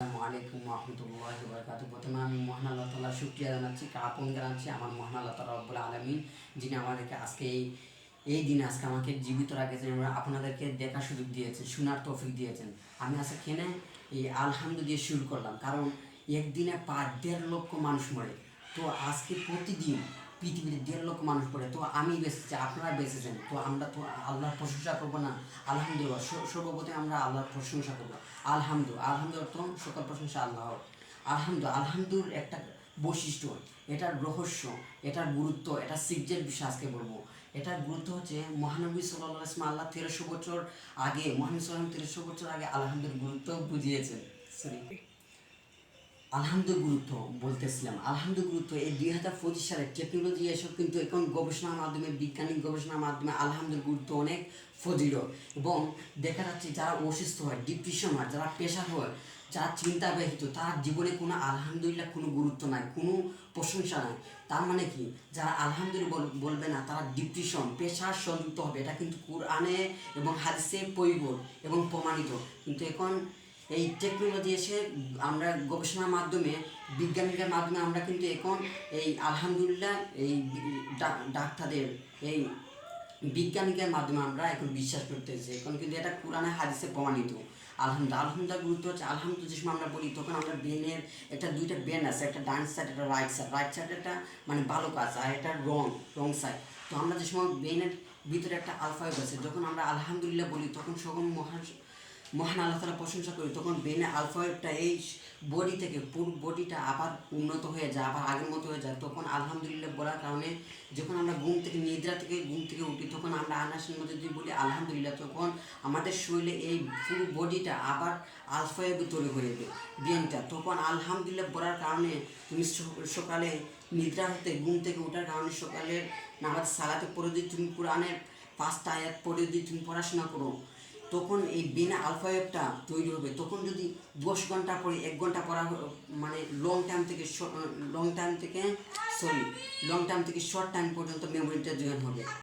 আসসালামু আলাইকুম রহমতুল্লাহি ওয়া বারাকাতুহু। প্রথমে আমি মহান আল্লাহ তাআলার শুকরিয়া জানাচ্ছি, আপন জানাচ্ছি আমার মহান আল্লাহ তাআলা রব্বুল আলামিন, যিনি আমাদেরকে আজকে এই দিনে আজকে আমাকে জীবিত রাখেছেন এবং আপনাদেরকে দেখার সুযোগ দিয়েছেন, শোনার তৌফিক দিয়েছেন। আমি আজকে এখানে এই আলহামদু দিয়ে শুরু করলাম, কারণ একদিনে 1.5 লক্ষ মানুষ মরে। তো আজকে প্রতিদিন পৃথিবীতে 1.5 লক্ষ মানুষ পড়ে, তো আমি বেঁচেছি, আপনারা বেঁচেছেন, তো আমরা তো আল্লাহর প্রশংসা করবো না? আলহামদুলিল্লাহ, সর্বপ্রথমে আমরা আল্লাহর প্রশংসা করবো। আলহামদু অর্থ সকল প্রশংসা আল্লাহর। আলহামদুর একটা বৈশিষ্ট্য, এটার রহস্য, এটার গুরুত্ব, এটা সিক্রেট বিষয় আজকে বলবো। এটার গুরুত্ব হচ্ছে মহানবী সাল্লাল্লাহু আলাইহি ওয়াসাল্লাম আল্লাহ 1300 বছর আগে, মহানবী সাল্লাল্লাহু 1300 বছর আগে আলহামদুর গুরুত্ব বুঝিয়েছেন। আলহামদুর গুরুত্ব বলতেছিলাম, আলহামদুর গুরুত্ব এই 2025 সালে টেকনোলজি এসব কিন্তু এখন গবেষণার মাধ্যমে, বৈজ্ঞানিক গবেষণার মাধ্যমে আলহামদুর গুরুত্ব অনেক ফজিল। এবং দেখা যাচ্ছে যারা অসুস্থ হয়, ডিপ্রেশন হয়, যারা প্রেশার হয়, যারা চিন্তা ব্যহিত, তার জীবনে কোনো আলহামদুলিল্লাহ কোনো গুরুত্ব নাই, কোনো প্রশংসা নাই। তার মানে কি, যারা আলহামদুলিল্লাহ বলবে না, তারা ডিপ্রেশন, প্রেশার সংযুক্ত হবে। এটা কিন্তু কোরআনে এবং হাদিসে পরিবর্তন এবং প্রমাণিত। কিন্তু এখন এই টেকনোলজি এসে আমরা গবেষণার মাধ্যমে, বিজ্ঞানীদের মাধ্যমে আমরা কিন্তু এখন এই আলহামদুলিল্লাহ এই ডাক্তারদের, এই বিজ্ঞানিকের মাধ্যমে আমরা এখন বিশ্বাস করতেছি। এখন কিন্তু এটা কোরআনে হাদিসে প্রমাণিত। আলহামদুলিল্লাহ গুরুত্ব হচ্ছে, আলহামদুলিল্লাহ যে সময় আমরা বলি তখন আমরা ব্রেনের একটা দুইটা ব্রেন আছে, একটা ডান সাইড, একটা রাইট সাইড একটা মানে ভালো কাজ, আর একটা রং সাইড। তো আমরা যে সময় ব্রেনের ভিতরে একটা আলফা আছে, যখন আমরা আলহামদুলিল্লাহ বলি তখন সকল মহান আল্লাহ তাআলা প্রশংসা করি, তখন ব্রেনে আলফা ওয়েভটা এই বডি থেকে পুরো বডিটা আবার উন্নত হয়ে যায়, আবার আগের মতো হয়ে যায়। তখন আলহামদুলিল্লাহ বলার কারণে যখন আমরা ঘুম থেকে উঠি, তখন আমরা আনাসের মধ্যে যদি বলি আলহামদুলিল্লাহ, তখন আমাদের শরীরে এই পুরো বডিটা আবার আলফা ওয়েভ তৈরি করে দেবে ব্রেনটা। তখন আলহামদুলিল্লাহ বলার কারণে তুমি সকালে নিদ্রা হতে, ঘুম থেকে ওঠার কারণে সকালের নামাজ সালাতে পড়ে যদি তুমি কোরআনের 5টা আয়াত পড়ে যদি তুমি পড়াশোনা করো, তখন এই ব্রেনে আলফা ওয়েভটা তৈরি হবে। তখন যদি 10 ঘন্টা পরে 1 ঘন্টা পড়া, মানে লং টাইম থেকে শর্ট টাইম পর্যন্ত মেমোরিটা জয়েন হবে।